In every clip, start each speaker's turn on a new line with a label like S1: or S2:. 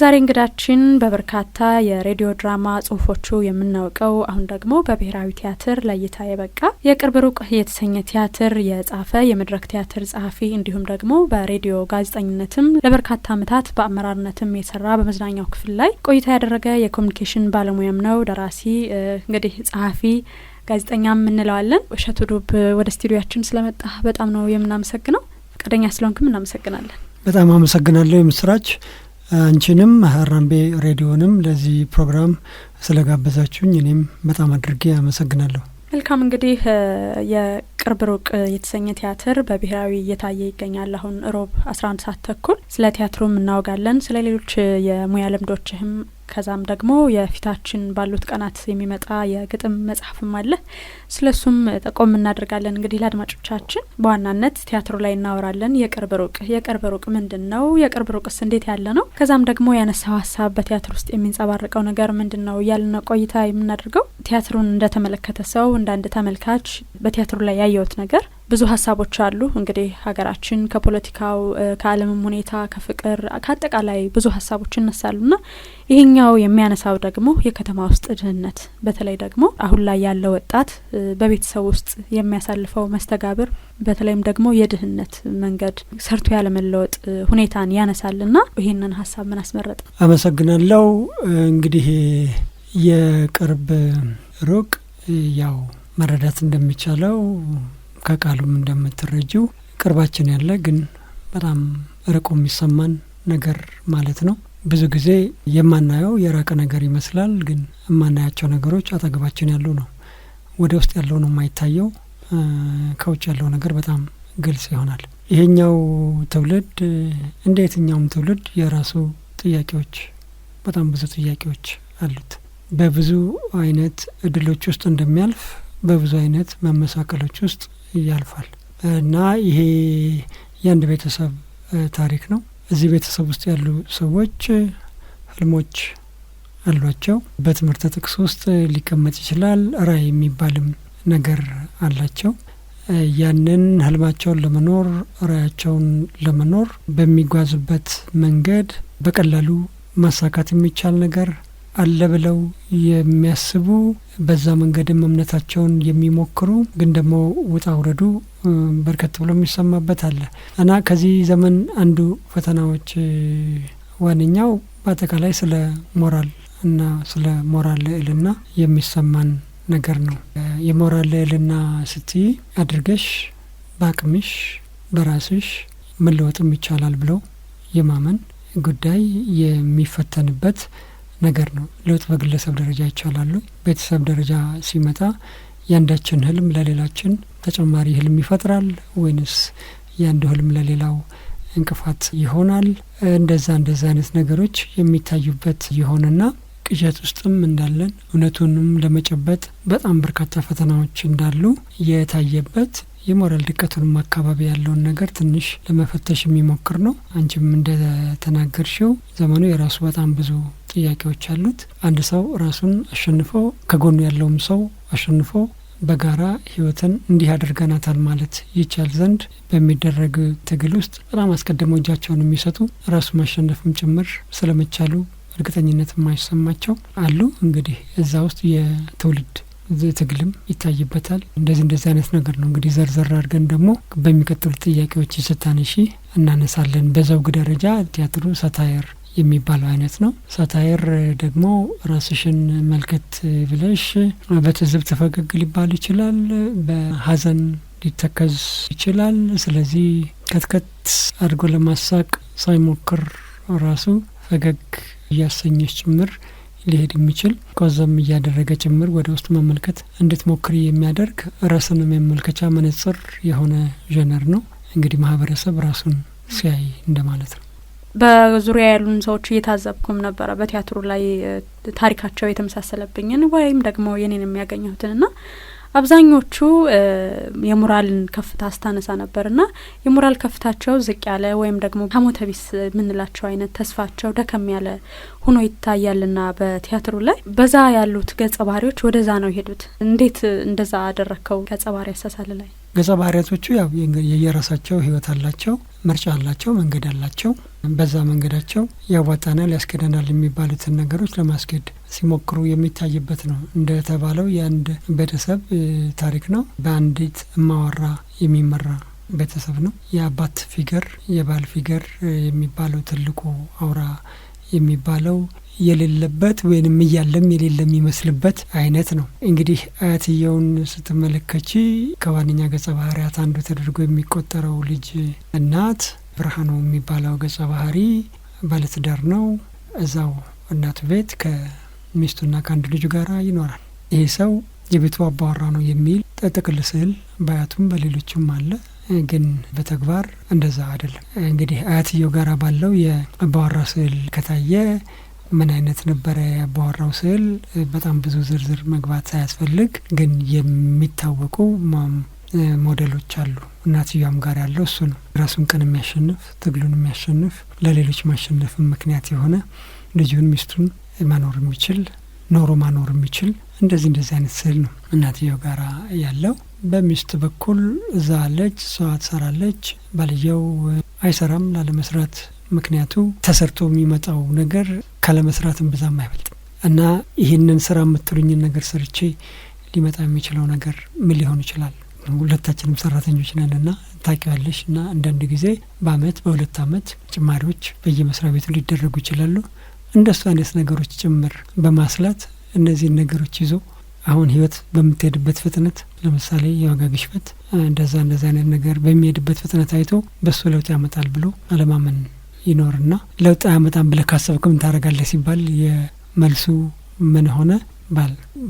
S1: ዛሬ እንግዳችን በበርካታ የሬዲዮ ድራማ ጽሁፎቹ የምናውቀው አሁን ደግሞ በብሔራዊ ቲያትር ለእይታ የበቃ የቅርብ ሩቅ የተሰኘ ቲያትር የጻፈ የመድረክ ቲያትር ጸሐፊ እንዲሁም ደግሞ በሬዲዮ ጋዜጠኝነትም ለበርካታ ዓመታት በአመራርነትም የሰራ በመዝናኛው ክፍል ላይ ቆይታ ያደረገ የኮሙኒኬሽን ባለሙያም ነው። ደራሲ እንግዲህ ጸሐፊ ጋዜጠኛም እንለዋለን። እሸቱ ዱብ ወደ ስቱዲዮአችን ስለመጣ በጣም ነው የምናመሰግነው። ፈቃደኛ ስለሆንክም እናመሰግናለን።
S2: በጣም አመሰግናለሁ የምስራች። አንቺንም ሀራምቤ ሬዲዮንም ለዚህ ፕሮግራም ስለጋበዛችሁኝ እኔም በጣም አድርጌ አመሰግናለሁ።
S1: መልካም እንግዲህ የቅርብ ሩቅ የተሰኘ ቲያትር በብሔራዊ እየታየ ይገኛል። አሁን ሮብ 11 ሰዓት ተኩል ስለ ቲያትሩም እናወጋለን። ስለ ሌሎች የሙያ ልምዶችህም ከዛም ደግሞ የፊታችን ባሉት ቀናት የሚመጣ የግጥም መጽሐፍም አለ። ስለሱም ጠቆም እናደርጋለን። እንግዲህ ለአድማጮቻችን በዋናነት ቲያትሩ ላይ እናወራለን። የቅርብ ሩቅ ምንድነው? የቅርብ ሩቅስ እንዴት ያለ ነው? ከዛም ደግሞ ያነሳው ሀሳብ በቲያትር ውስጥ የሚንጸባረቀው ነገር ምንድነው እያልን ቆይታ የምናደርገው። ቲያትሩን እንደተመለከተ ሰው እንዳንድ ተመልካች በቲያትሩ ላይ ያየውት ነገር ብዙ ሀሳቦች አሉ። እንግዲህ ሀገራችን ከፖለቲካው ከዓለምም ሁኔታ ከፍቅር ከአጠቃላይ ብዙ ሀሳቦች ይነሳሉና ይሄኛው የሚያነሳው ደግሞ የከተማ ውስጥ ድህነት፣ በተለይ ደግሞ አሁን ላይ ያለው ወጣት በቤተሰብ ውስጥ የሚያሳልፈው መስተጋብር፣ በተለይም ደግሞ የድህነት መንገድ ሰርቶ ያለመለወጥ ሁኔታን ያነሳልና ይሄንን ሀሳብ ምን አስመረጠ?
S2: አመሰግናለሁ። እንግዲህ የቅርብ ሩቅ ያው መረዳት እንደሚቻለው ከቃሉም እንደምትረጂው ቅርባችን ያለ ግን በጣም ርቆ የሚሰማን ነገር ማለት ነው። ብዙ ጊዜ የማናየው የራቀ ነገር ይመስላል፣ ግን የማናያቸው ነገሮች አጠገባችን ያሉ ነው። ወደ ውስጥ ያለው ነው የማይታየው፣ ከውጭ ያለው ነገር በጣም ግልጽ ይሆናል። ይሄኛው ትውልድ እንደ የትኛውም ትውልድ የራሱ ጥያቄዎች፣ በጣም ብዙ ጥያቄዎች አሉት። በብዙ አይነት እድሎች ውስጥ እንደሚያልፍ በብዙ አይነት መመሳቀሎች ውስጥ ያልፋል እና ይሄ የአንድ ቤተሰብ ታሪክ ነው። እዚህ ቤተሰብ ውስጥ ያሉ ሰዎች ህልሞች አሏቸው። በትምህርት ጥቅስ ውስጥ ሊቀመጥ ይችላል። ራዕይ የሚባልም ነገር አላቸው። ያንን ህልማቸውን ለመኖር ራዕያቸውን ለመኖር በሚጓዙበት መንገድ በቀላሉ ማሳካት የሚቻል ነገር አለ ብለው የሚያስቡ፣ በዛ መንገድም እምነታቸውን የሚሞክሩ፣ ግን ደግሞ ውጣ ውረዱ በርከት ብሎ የሚሰማበት አለ እና ከዚህ ዘመን አንዱ ፈተናዎች ዋነኛው በአጠቃላይ ስለ ሞራል እና ስለ ሞራል ልዕልና የሚሰማን ነገር ነው። የሞራል ልዕልና ስትይ አድርገሽ በአቅምሽ በራስሽ መለወጥም ይቻላል ብለው የማመን ጉዳይ የሚፈተንበት ነገር ነው። ለውጥ በግለሰብ ደረጃ ይቻላሉ። ቤተሰብ ደረጃ ሲመጣ ያንዳችን ህልም ለሌላችን ተጨማሪ ህልም ይፈጥራል ወይንስ ያንዱ ህልም ለሌላው እንቅፋት ይሆናል? እንደዛ አይነት ነገሮች የሚታዩበት ይሆንና ቅዠት ውስጥም እንዳለን እውነቱንም ለመጨበጥ በጣም በርካታ ፈተናዎች እንዳሉ የታየበት የሞራል ድቀቱንም አካባቢ ያለውን ነገር ትንሽ ለመፈተሽ የሚሞክር ነው። አንቺም እንደተናገርሽው ዘመኑ የራሱ በጣም ብዙ ጥያቄዎች አሉት። አንድ ሰው ራሱን አሸንፎ ከጎኑ ያለውም ሰው አሸንፎ በጋራ ህይወትን እንዲህ አድርገናታል ማለት ይቻል ዘንድ በሚደረግ ትግል ውስጥ በጣም አስቀድመው እጃቸውን የሚሰጡ ራሱ ማሸነፍም ጭምር ስለመቻሉ እርግጠኝነት የማይሰማቸው አሉ። እንግዲህ እዛ ውስጥ የትውልድ ትግልም ይታይበታል። እንደዚህ አይነት ነገር ነው። እንግዲህ ዘርዘር አድርገን ደግሞ በሚቀጥሉ ጥያቄዎች ስታነሺ እናነሳለን። በዘውግ ደረጃ ቲያትሩ ሳታየር የሚባለው አይነት ነው። ሳታየር ደግሞ ራስሽን መልከት ብለሽ በትዝብት ፈገግ ሊባል ይችላል፣ በሀዘን ሊተከዝ ይችላል። ስለዚህ ከትከት አድርጎ ለማሳቅ ሳይሞክር ራሱ ፈገግ እያሰኘች ጭምር ሊሄድ የሚችል ቆዘም እያደረገ ጭምር ወደ ውስጥ መመልከት እንድትሞክሪ የሚያደርግ ራስንም የመመልከቻ መነጽር የሆነ ጀነር ነው። እንግዲህ ማህበረሰብ ራሱን ሲያይ እንደማለት ነው።
S1: በዙሪያ ያሉን ሰዎች እየታዘብኩም ነበረ በቲያትሩ ላይ ታሪካቸው የተመሳሰለብኝን ወይም ደግሞ የኔን የሚያገኘሁትንና አብዛኞቹ የሞራልን ከፍታ አስተነሳ ነበርና የሞራል ከፍታቸው ዝቅ ያለ ወይም ደግሞ ሀሞተቢስ ምንላቸው አይነት ተስፋቸው ደከም ያለ ሆኖ ይታያልና በቲያትሩ ላይ በዛ ያሉት ገጸ ባህሪዎች ወደዛ ነው ሄዱት። እንዴት እንደዛ አደረከው? ገጸ ባህሪ ያሳሳለ ላይ
S2: ገጸ ባህሪያቶቹ ያው የየራሳቸው ህይወት አላቸው፣ ምርጫ አላቸው፣ መንገድ አላቸው። በዛ መንገዳቸው ያዋጣናል፣ ያስኬደናል የሚባሉትን ነገሮች ለማስኬድ ሲሞክሩ የሚታይበት ነው። እንደተባለው የአንድ ቤተሰብ ታሪክ ነው። በአንዲት እማወራ የሚመራ ቤተሰብ ነው። የአባት ፊገር፣ የባል ፊገር የሚባለው ትልቁ አውራ የሚባለው የሌለበት ወይንም እያለም የሌለ የሚመስልበት አይነት ነው። እንግዲህ አያትየውን ስትመለከቺ ከዋነኛ ገጸ ባህሪያት አንዱ ተደርጎ የሚቆጠረው ልጅ እናት ብርሃኑ የሚባለው ገጸ ባህሪ ባለትዳር ነው። እዛው እናቱ ቤት ከሚስቱና ከአንድ ልጁ ጋር ይኖራል። ይህ ሰው የቤቱ አባወራ ነው የሚል ጥቅል ስዕል በአያቱም በሌሎችም አለ። ግን በተግባር እንደዛ አይደለም። እንግዲህ አያትየው ጋር ባለው የአባወራ ስዕል ከታየ ምን አይነት ነበረ የአባወራው ስዕል? በጣም ብዙ ዝርዝር መግባት ሳያስፈልግ ግን የሚታወቁ ሞዴሎች አሉ። እናትየዋም ጋር ያለው እሱ ነው። ራሱን ቀን የሚያሸንፍ፣ ትግሉን የሚያሸንፍ፣ ለሌሎች ማሸነፍ ምክንያት የሆነ ልጁን ሚስቱን ማኖር የሚችል ኖሮ ማኖር የሚችል እንደዚህ አይነት ስዕል ነው እናትየው ጋር ያለው። በሚስት በኩል እዛ አለች፣ እሷ ትሰራለች። ባልየው አይሰራም። ላለመስራት ምክንያቱ ተሰርቶ የሚመጣው ነገር ካለመስራትም ብዛም አይበልጥም እና ይህንን ስራ የምትሉኝን ነገር ሰርቼ ሊመጣ የሚችለው ነገር ምን ሊሆን ይችላል? ሁለታችንም ሰራተኞች ነን እና ታውቂዋለሽ። እና አንዳንድ ጊዜ በአመት በሁለት አመት ጭማሪዎች በየመስሪያ ቤቱ ሊደረጉ ይችላሉ። እንደሱ አይነት ነገሮች ጭምር በማስላት እነዚህን ነገሮች ይዞ አሁን ህይወት በምትሄድበት ፍጥነት ለምሳሌ የዋጋ ግሽበት እንደዛ አይነት ነገር በሚሄድበት ፍጥነት አይቶ በሱ ለውጥ ያመጣል ብሎ አለማመን ይኖርና ለውጥ ያመጣል ብለህ ካሰብክ ምን ታደርጋለህ ሲባል የመልሱ ምን ሆነ?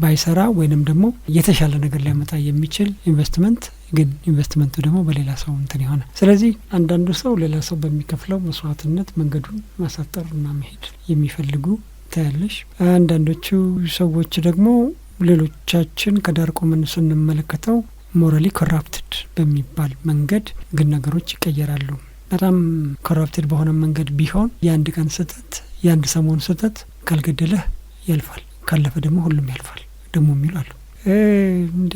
S2: ባይሰራ ወይንም ደግሞ የተሻለ ነገር ሊያመጣ የሚችል ኢንቨስትመንት፣ ግን ኢንቨስትመንቱ ደግሞ በሌላ ሰው እንትን ይሆናል። ስለዚህ አንዳንዱ ሰው ሌላ ሰው በሚከፍለው መስዋዕትነት መንገዱን ማሳጠርና መሄድ የሚፈልጉ ታያለሽ። አንዳንዶቹ ሰዎች ደግሞ ሌሎቻችን ከዳር ቆመን ስንመለከተው ሞራሊ ኮራፕትድ በሚባል መንገድ ግን ነገሮች ይቀየራሉ። በጣም ኮራፕትድ በሆነ መንገድ ቢሆን የአንድ ቀን ስህተት፣ የአንድ ሰሞን ስህተት ካልገደለህ ያልፋል፣ ካለፈ ደግሞ ሁሉም ያልፋል ደግሞ የሚሉ አሉ። እንደ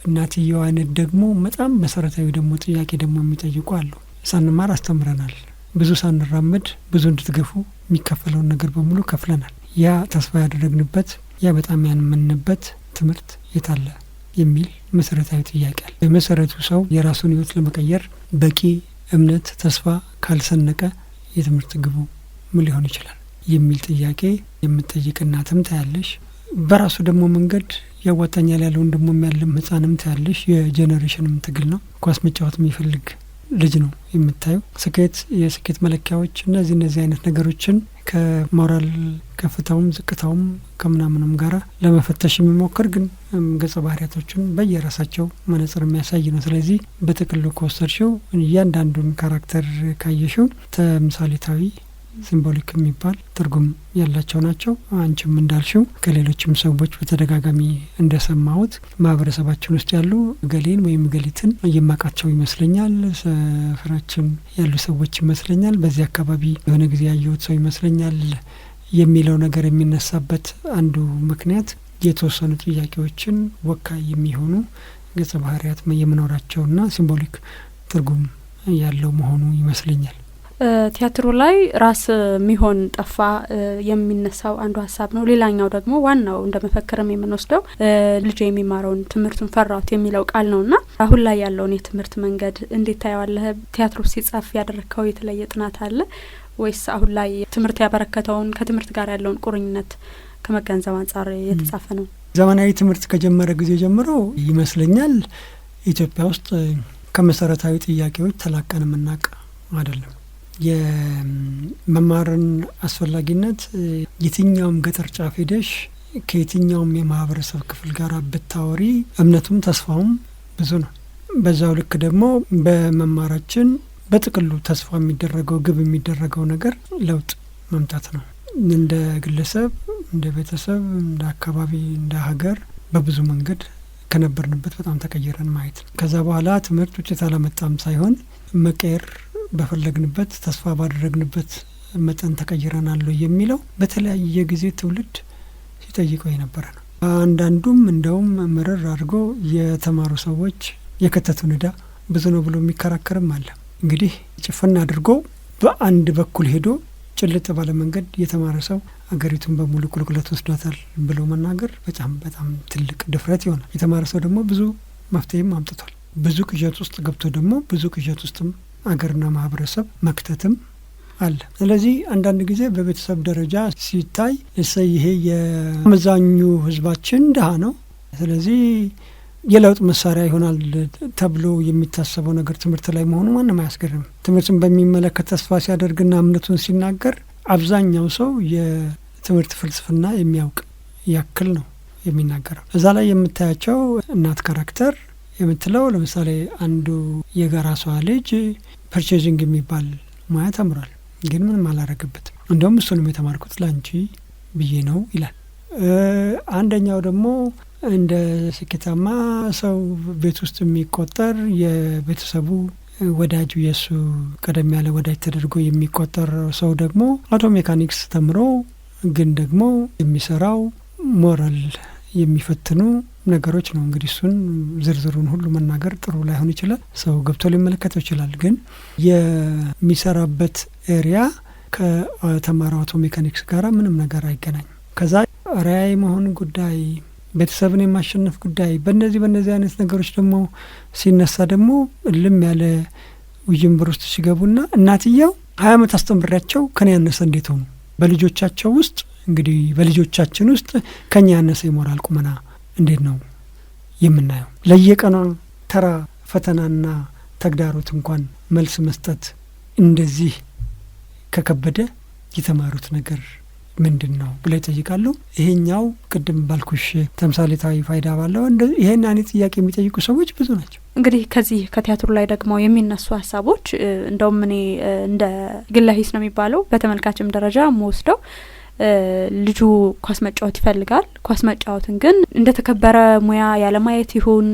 S2: እናትየው አይነት ደግሞ በጣም መሰረታዊ ደግሞ ጥያቄ ደግሞ የሚጠይቁ አሉ። ሳንማር አስተምረናል፣ ብዙ ሳንራመድ ብዙ እንድትገፉ የሚከፈለውን ነገር በሙሉ ከፍለናል። ያ ተስፋ ያደረግንበት ያ በጣም ያንመንበት ትምህርት የታለ የሚል መሰረታዊ ጥያቄ አለ። በመሰረቱ ሰው የራሱን ህይወት ለመቀየር በቂ እምነት፣ ተስፋ ካልሰነቀ የትምህርት ግቡ ምን ሊሆን ይችላል የሚል ጥያቄ የምትጠይቅ እናትም ታያለሽ። በራሱ ደግሞ መንገድ ያዋጣኛል ያለውን ደግሞ የሚያለም ህጻንም ታያለሽ። የጄኔሬሽንም ትግል ነው። ኳስ መጫወት የሚፈልግ ልጅ ነው የምታየው። ስኬት፣ የስኬት መለኪያዎች እነዚህ አይነት ነገሮችን ከሞራል ከፍታውም ዝቅታውም ከምናምንም ጋራ ለመፈተሽ የሚሞክር ግን ገጸ ባህሪያቶችን በየራሳቸው መነጽር የሚያሳይ ነው። ስለዚህ በጥቅሉ ከወሰድሽው እያንዳንዱን ካራክተር ካየሽው ተምሳሌታዊ ሲምቦሊክ የሚባል ትርጉም ያላቸው ናቸው። አንቺም እንዳልሽው ከሌሎችም ሰዎች በተደጋጋሚ እንደሰማሁት ማህበረሰባችን ውስጥ ያሉ ገሌን ወይም ገሊትን የማቃቸው ይመስለኛል፣ ሰፈራችን ያሉ ሰዎች ይመስለኛል፣ በዚህ አካባቢ የሆነ ጊዜ ያየሁት ሰው ይመስለኛል የሚለው ነገር የሚነሳበት አንዱ ምክንያት የተወሰኑ ጥያቄዎችን ወካይ የሚሆኑ ገጸ ባህሪያት የመኖራቸውና ሲምቦሊክ ትርጉም ያለው መሆኑ ይመስለኛል።
S1: ቲያትሩ ላይ ራስ ሚሆን ጠፋ የሚነሳው አንዱ ሀሳብ ነው። ሌላኛው ደግሞ ዋናው እንደ መፈክርም የምንወስደው ልጅ የሚማረውን ትምህርቱን ፈራሁት የሚለው ቃል ነውና አሁን ላይ ያለውን የትምህርት መንገድ እንዴት ታየዋለህ? ቲያትሩ ሲጻፍ ያደረከው የተለየ ጥናት አለ ወይስ አሁን ላይ ትምህርት ያበረከተውን ከትምህርት ጋር ያለውን ቁርኝነት ከመገንዘብ አንጻር የተጻፈ ነው?
S2: ዘመናዊ ትምህርት ከጀመረ ጊዜ ጀምሮ ይመስለኛል ኢትዮጵያ ውስጥ ከመሰረታዊ ጥያቄዎች ተላቀን የምናውቅ አይደለም። የመማርን አስፈላጊነት የትኛውም ገጠር ጫፍ ሄደሽ ከየትኛውም የማህበረሰብ ክፍል ጋር ብታወሪ እምነቱም ተስፋውም ብዙ ነው። በዛው ልክ ደግሞ በመማራችን በጥቅሉ ተስፋ የሚደረገው ግብ የሚደረገው ነገር ለውጥ መምጣት ነው። እንደ ግለሰብ፣ እንደ ቤተሰብ፣ እንደ አካባቢ፣ እንደ ሀገር በብዙ መንገድ ከነበርንበት በጣም ተቀየረን ማየት ነው። ከዛ በኋላ ትምህርት ውጤት አላመጣም ሳይሆን መቀየር በፈለግንበት ተስፋ ባደረግንበት መጠን ተቀይረናል የሚለው በተለያየ ጊዜ ትውልድ ሲጠይቀው የነበረ ነው። አንዳንዱም እንደውም ምርር አድርጎ የተማሩ ሰዎች የከተቱን ዕዳ ብዙ ነው ብሎ የሚከራከርም አለ። እንግዲህ ጭፍን አድርጎ በአንድ በኩል ሄዶ ጭልጥ ባለ መንገድ የተማረ ሰው አገሪቱን በሙሉ ቁልቁለት ወስዷታል ብሎ መናገር በጣም በጣም ትልቅ ድፍረት ይሆናል። የተማረ ሰው ደግሞ ብዙ መፍትሄም አምጥቷል። ብዙ ቅዠት ውስጥ ገብቶ ደግሞ ብዙ ቅዠት ውስጥም አገርና ማህበረሰብ መክተትም አለ። ስለዚህ አንዳንድ ጊዜ በቤተሰብ ደረጃ ሲታይ እሰይ ይሄ የአመዛኙ ህዝባችን ድሀ ነው፣ ስለዚህ የለውጥ መሳሪያ ይሆናል ተብሎ የሚታሰበው ነገር ትምህርት ላይ መሆኑ ማንም አያስገርም። ትምህርትን በሚመለከት ተስፋ ሲያደርግና እምነቱን ሲናገር አብዛኛው ሰው የትምህርት ፍልስፍና የሚያውቅ ያክል ነው የሚናገረው። እዛ ላይ የምታያቸው እናት ካራክተር የምትለው ለምሳሌ አንዱ የጋራሷ ልጅ ፐርቼዚንግ የሚባል ሙያ ተምሯል፣ ግን ምንም አላረገበትም። እንደውም እሱንም የተማርኩት ላንቺ ብዬ ነው ይላል። አንደኛው ደግሞ እንደ ስኬታማ ሰው ቤት ውስጥ የሚቆጠር የቤተሰቡ ወዳጁ የሱ ቀደም ያለ ወዳጅ ተደርጎ የሚቆጠር ሰው ደግሞ አውቶ ሜካኒክስ ተምሮ ግን ደግሞ የሚሰራው ሞራል የሚፈትኑ ነገሮች ነው። እንግዲህ እሱን ዝርዝሩን ሁሉ መናገር ጥሩ ላይሆን ይችላል፣ ሰው ገብቶ ሊመለከተው ይችላል። ግን የሚሰራበት ኤሪያ ከተማረው አውቶ ሜካኒክስ ጋር ምንም ነገር አይገናኝም። ከዛ ራዕይ መሆን ጉዳይ፣ ቤተሰብን የማሸነፍ ጉዳይ፣ በእነዚህ አይነት ነገሮች ደግሞ ሲነሳ ደግሞ ልም ያለ ውዥንብር ውስጥ ሲገቡና እናትየው 20 ዓመት አስተምሪያቸው ከኔ ያነሰ እንዴት ሆኑ? በልጆቻቸው ውስጥ እንግዲህ በልጆቻችን ውስጥ ከኛ ያነሰ የሞራል ቁመና እንዴት ነው የምናየው? ለየቀኑ ተራ ፈተናና ተግዳሮት እንኳን መልስ መስጠት እንደዚህ ከከበደ የተማሩት ነገር ምንድን ነው ብለው ይጠይቃሉ። ይሄኛው ቅድም ባልኩሽ ተምሳሌታዊ ፋይዳ ባለው ይሄን አይነት ጥያቄ የሚጠይቁ ሰዎች ብዙ ናቸው።
S1: እንግዲህ ከዚህ ከቲያትሩ ላይ ደግሞ የሚነሱ ሀሳቦች እንደውም እኔ እንደ ግለ ሂስ ነው የሚባለው በተመልካችም ደረጃ መወስደው ልጁ ኳስ መጫወት ይፈልጋል። ኳስ መጫወትን ግን እንደተከበረ ሙያ ያለማየት ይሁን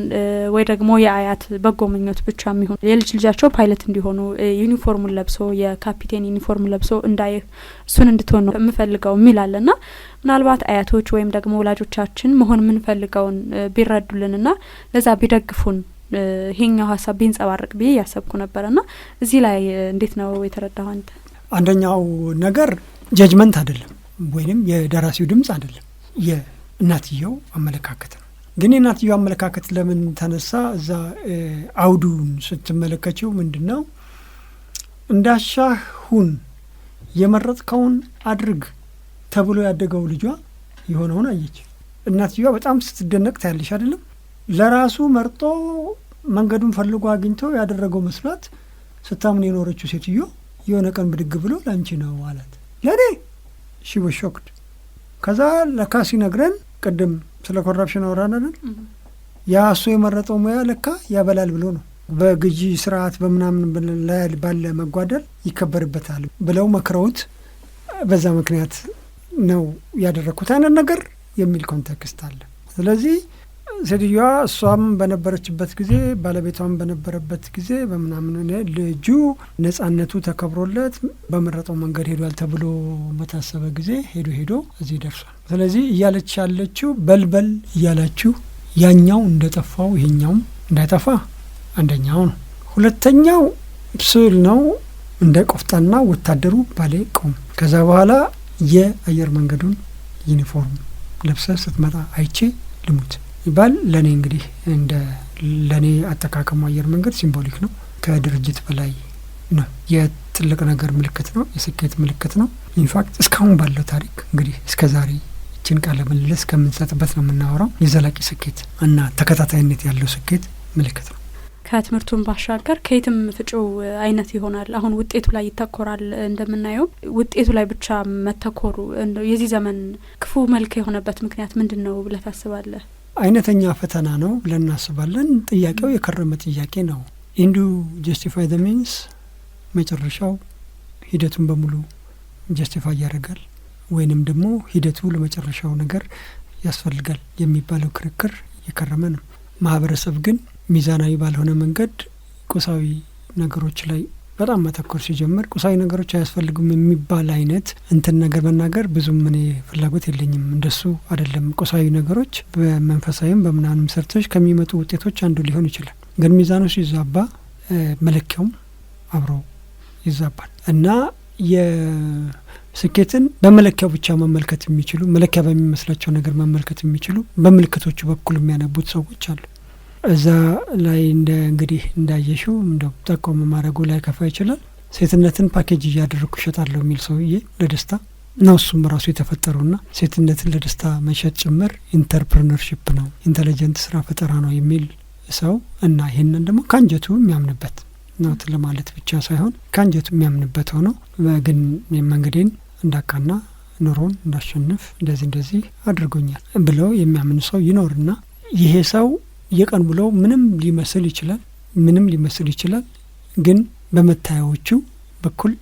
S1: ወይ ደግሞ የአያት በጎ ምኞት ብቻ የሚሆን የልጅ ልጃቸው ፓይለት እንዲሆኑ ዩኒፎርሙን ለብሶ የካፒቴን ዩኒፎርም ለብሶ እንዳይህ እሱን እንድትሆን ነው የምፈልገው የሚላለና ምናልባት አያቶች ወይም ደግሞ ወላጆቻችን መሆን የምንፈልገውን ቢረዱልንና ለዛ ቢደግፉን ይሄኛው ሀሳብ ቢንጸባረቅ ብዬ ያሰብኩ ነበርና እዚህ ላይ እንዴት ነው የተረዳኸው አንተ?
S2: አንደኛው ነገር ጀጅመንት አይደለም ወይንም የደራሲው ድምጽ አይደለም፣ የእናትየው አመለካከት ነው። ግን የእናትየው አመለካከት ለምን ተነሳ? እዛ አውዱን ስትመለከችው ምንድነው እንዳሻህ ሁን የመረጥከውን አድርግ ተብሎ ያደገው ልጇ የሆነውን አየች። እናትየዋ በጣም ስትደነቅ ታያለሽ አይደለም? ለራሱ መርጦ መንገዱን ፈልጎ አግኝቶ ያደረገው መስሏት ስታምን የኖረችው ሴትዮ የሆነ ቀን ብድግ ብሎ ላንቺ ነው አላት። ለኔ ሺወሾክድ ከዛ ለካ ሲነግረን ቅድም ስለ ኮራፕሽን አወራናል። ያ እሱ የመረጠው ሙያ ለካ ያበላል ብሎ ነው። በግዢ ስርዓት በምናምን ላይ ባለ መጓደል ይከበርበታል ብለው መክረውት በዛ ምክንያት ነው ያደረኩት አይነት ነገር የሚል ኮንቴክስት አለ። ስለዚህ ሴትዮዋ እሷም በነበረችበት ጊዜ ባለቤቷም በነበረበት ጊዜ በምናምን ልጁ ነጻነቱ ተከብሮለት በመረጠው መንገድ ሄዷል ተብሎ በታሰበ ጊዜ ሄዶ እዚህ ደርሷል። ስለዚህ እያለች ያለችው በልበል እያላችሁ ያኛው እንደጠፋው ይሄኛውም እንዳይጠፋ አንደኛው ነው። ሁለተኛው ስዕል ነው። እንደ ቆፍጣና ወታደሩ ባሌ ቆም። ከዛ በኋላ የአየር መንገዱን ዩኒፎርም ለብሰ ስትመጣ አይቼ ልሙት ይባል። ለኔ እንግዲህ እንደ ለኔ አጠቃቀሙ አየር መንገድ ሲምቦሊክ ነው፣ ከድርጅት በላይ ነው፣ የትልቅ ነገር ምልክት ነው፣ የስኬት ምልክት ነው። ኢንፋክት እስካሁን ባለው ታሪክ እንግዲህ እስከዛሬ እችን ቃለ ምልልስ ከምንሰጥበት ነው የምናወራው የዘላቂ ስኬት እና ተከታታይነት ያለው ስኬት ምልክት ነው።
S1: ከትምህርቱን ባሻገር ከየትም ፍጪው አይነት ይሆናል። አሁን ውጤቱ ላይ ይተኮራል። እንደምናየው ውጤቱ ላይ ብቻ መተኮሩ የዚህ ዘመን ክፉ መልክ የሆነበት ምክንያት ምንድነው ብለህ ታስባለህ? አይነተኛ ፈተና ነው ብለን እናስባለን። ጥያቄው የከረመ ጥያቄ ነው። ኢንዱ ጀስቲፋይ ዘ ሚንስ መጨረሻው ሂደቱን በሙሉ ጀስቲፋይ ያደርጋል ወይንም ደግሞ ሂደቱ ለመጨረሻው ነገር ያስፈልጋል የሚባለው ክርክር የከረመ ነው። ማህበረሰብ ግን ሚዛናዊ ባልሆነ መንገድ ቁሳዊ ነገሮች ላይ በጣም መተኮር ሲጀምር ቁሳዊ ነገሮች አያስፈልጉም የሚባል አይነት እንትን ነገር መናገር ብዙም እኔ ፍላጎት የለኝም። እንደሱ አይደለም። ቁሳዊ ነገሮች በመንፈሳዊም በምናምንም ሰርቶች ከሚመጡ ውጤቶች አንዱ ሊሆን ይችላል።
S2: ግን ሚዛኑ ሲዛባ መለኪያውም አብሮ ይዛባል እና የስኬትን በመለኪያው ብቻ መመልከት የሚችሉ መለኪያ በሚመስላቸው ነገር መመልከት የሚችሉ በምልክቶቹ በኩል የሚያነቡት ሰዎች አሉ። እዛ ላይ እንግዲህ እንዳየሽው እንደው ጠቆም ማድረጉ ላይ ከፋ ይችላል። ሴትነትን ፓኬጅ እያደረኩ እሸጣለሁ የሚል ሰውዬ ለደስታ ነው እሱም ራሱ የተፈጠሩና ሴትነትን ለደስታ መሸጥ ጭምር ኢንተርፕረነርሺፕ ነው፣ ኢንተሊጀንት ስራ ፈጠራ ነው የሚል ሰው እና ይሄንን ደግሞ ካንጀቱ የሚያምንበት ነው ለማለት ብቻ ሳይሆን ካንጀቱ የሚያምንበት ሆኖ ግን መንገዴን እንዳቃና ኑሮን እንዳሸንፍ እንደዚህ አድርጎኛል ብለው የሚያምን ሰው ይኖርና ይሄ ሰው የቀን ብሎ ምንም ሊመስል ይችላል ግን በመታያዎቹ በኩል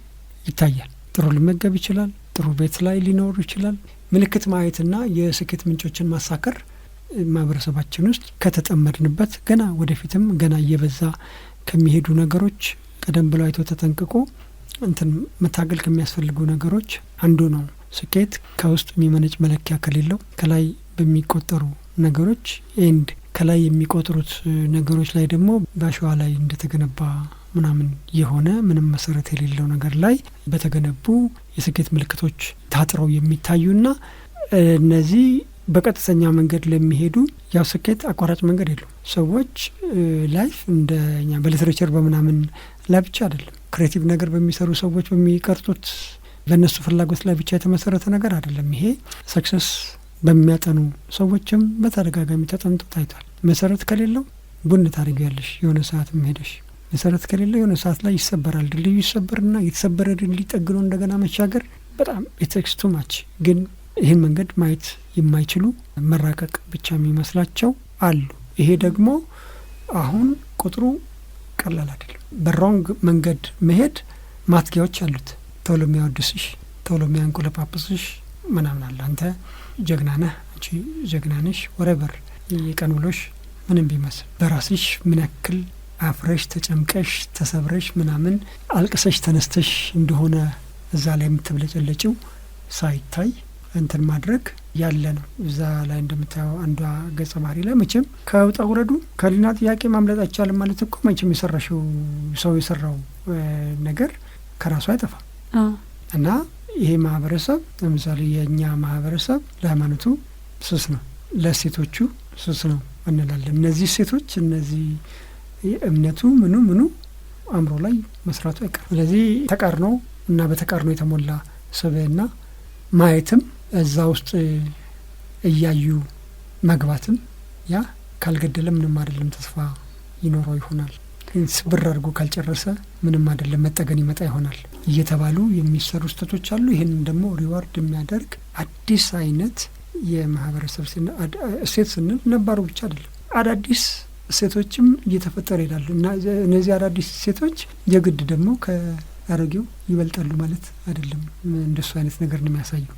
S2: ይታያል። ጥሩ ሊመገብ ይችላል፣ ጥሩ ቤት ላይ ሊኖር ይችላል። ምልክት ማየትና የስኬት ምንጮችን ማሳከር ማህበረሰባችን ውስጥ ከተጠመድንበት ገና ወደፊትም ገና እየበዛ ከሚሄዱ ነገሮች ቀደም ብሎ አይቶ ተጠንቅቆ እንትን መታገል ከሚያስፈልጉ ነገሮች አንዱ ነው። ስኬት ከውስጥ የሚመነጭ መለኪያ ከሌለው ከላይ በሚቆጠሩ ነገሮች ኤንድ ከላይ የሚቆጥሩት ነገሮች ላይ ደግሞ በአሸዋ ላይ እንደተገነባ ምናምን የሆነ ምንም መሰረት የሌለው ነገር ላይ በተገነቡ የስኬት ምልክቶች ታጥረው የሚታዩና እነዚህ በቀጥተኛ መንገድ ለሚሄዱ ያው ስኬት አቋራጭ መንገድ የለው። ሰዎች ላይፍ እንደኛ በሊትሬቸር በምናምን ላይ ብቻ አይደለም፣ ክሬቲቭ ነገር በሚሰሩ ሰዎች በሚቀርጡት በእነሱ ፍላጎት ላይ ብቻ የተመሰረተ ነገር አይደለም። ይሄ ሰክሰስ በሚያጠኑ ሰዎችም በተደጋጋሚ ተጠንቶ ታይቷል። መሰረት ከሌለው ቡን ታደርጊያለሽ የሆነ ሰዓት ሄደሽ፣ መሰረት ከሌለው የሆነ ሰዓት ላይ ይሰበራል። ድልድዩ ይሰበርና የተሰበረ ድልድይ ጠግኖ እንደገና መሻገር በጣም ኢትስ ቱ ማች። ግን ይህን መንገድ ማየት የማይችሉ መራቀቅ ብቻ የሚመስላቸው አሉ። ይሄ ደግሞ አሁን ቁጥሩ ቀላል አይደለም። በሮንግ መንገድ መሄድ ማትጊያዎች አሉት። ቶሎ የሚያወድስሽ፣ ቶሎ የሚያንቆለጳጵስሽ ምናምን አለ። አንተ ጀግና ነህ፣ አንቺ ጀግና ነሽ፣ ወረበር የቀን ውሎሽ ምንም ቢመስል በራስሽ ምን ያክል አፍረሽ ተጨምቀሽ ተሰብረሽ ምናምን አልቅሰሽ ተነስተሽ እንደሆነ እዛ ላይ የምትብለጨለጭው ሳይታይ እንትን ማድረግ ያለ ነው። እዛ ላይ እንደምታየው አንዷ ገጸ ባህሪ ላይ መቼም ከውጣ ውረዱ ከሊና ጥያቄ ማምለጥ አይቻልም ማለት እኮ መቼም የሰራሽው ሰው የሰራው ነገር ከራሱ አይጠፋም። እና ይሄ ማህበረሰብ ለምሳሌ የእኛ ማህበረሰብ ለሃይማኖቱ ስስ ነው፣ ለሴቶቹ ስስ ነው እንላለን። እነዚህ ሴቶች እነዚህ እምነቱ ምኑ አእምሮ ላይ መስራቱ አይቀርም። ስለዚህ ተቃርኖ እና በተቃርኖ የተሞላ ስብዕና ማየትም እዛ ውስጥ እያዩ መግባትም ያ ካልገደለ ምንም አይደለም፣ ተስፋ ይኖረው ይሆናል። ስብር አድርጎ ካልጨረሰ ምንም አይደለም፣ መጠገን ይመጣ ይሆናል እየተባሉ የሚሰሩ ስህተቶች አሉ። ይህን ደግሞ ሪዋርድ የሚያደርግ አዲስ አይነት የማህበረሰብ እሴት ስንል ነባሩ ብቻ አይደለም፣ አዳዲስ እሴቶችም እየተፈጠሩ ይላሉ። እና እነዚህ አዳዲስ እሴቶች የግድ ደግሞ ከአሮጌው ይበልጣሉ ማለት አይደለም። እንደሱ አይነት ነገር ነው የሚያሳየው።